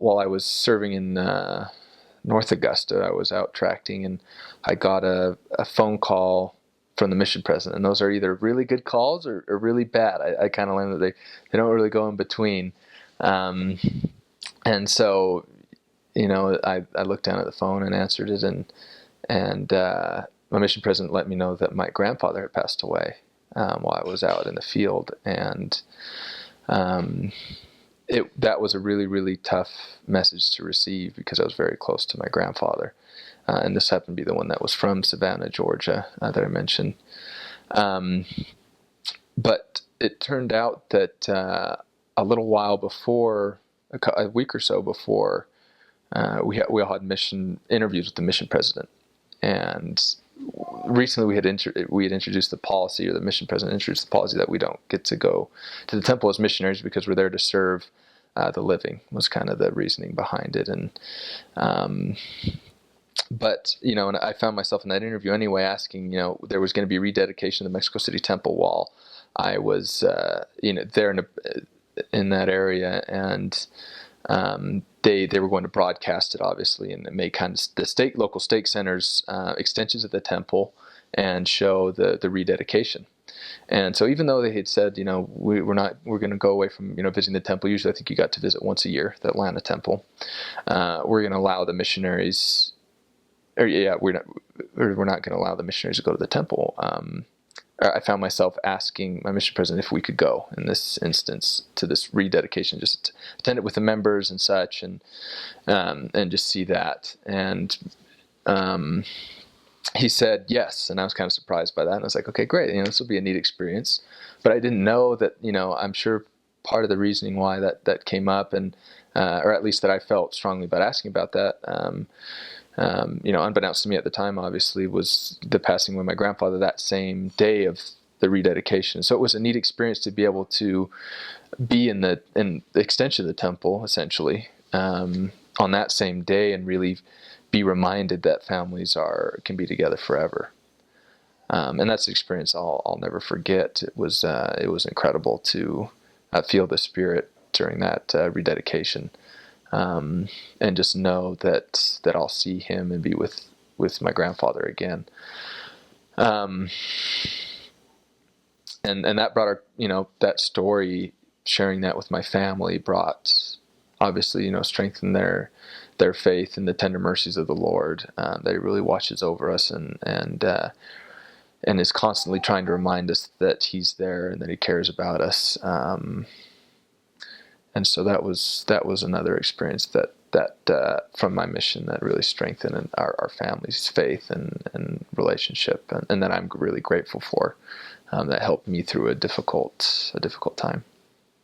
while I was serving in North Augusta, I was out tracting, and I got a phone call from the mission president. And those are either really good calls or really bad. I kind of learned that they don't really go in between. And so, I looked down at the phone and answered it, and my mission president let me know that my grandfather had passed away while I was out in the field, and that was a really, really tough message to receive because I was very close to my grandfather, and this happened to be the one that was from Savannah, Georgia, that I mentioned. But it turned out that a little while before, a week or so before, we all had mission interviews with the mission president, and recently we had introduced the policy, or the mission president introduced the policy, that we don't get to go to the temple as missionaries because we're there to serve the living. Was kind of the reasoning behind it, and but and I found myself in that interview anyway asking, there was going to be rededication of the Mexico City temple while I was there in that area, and they were going to broadcast it, obviously, and make kind of the local stake centers extensions of the temple and show the rededication. And so even though they had said, we're going to go away from, visiting the temple. Usually I think you got to visit once a year, the Atlanta temple. We're going to allow the missionaries, we're not going to allow the missionaries to go to the temple. I found myself asking my mission president if we could go in this instance to this rededication, just attend it with the members and such, and just see that. And he said yes, and I was kind of surprised by that. And I was like, okay, great, this will be a neat experience. But I didn't know that, I'm sure part of the reasoning why that came up, and or at least that I felt strongly about asking about that, unbeknownst to me at the time, obviously, was the passing of my grandfather that same day of the rededication. So it was a neat experience to be able to be in the extension of the temple, essentially, on that same day, and really be reminded that families can be together forever. And that's an experience I'll never forget. It was incredible to feel the Spirit during that rededication. And just know that I'll see him and be with my grandfather again. And that brought that story, sharing that with my family, brought, obviously, strengthened their faith in the tender mercies of the Lord, that he really watches over us and is constantly trying to remind us that he's there and that he cares about us. And so that was another experience that from my mission that really strengthened our family's faith and relationship, and that I'm really grateful for. That helped me through a difficult time.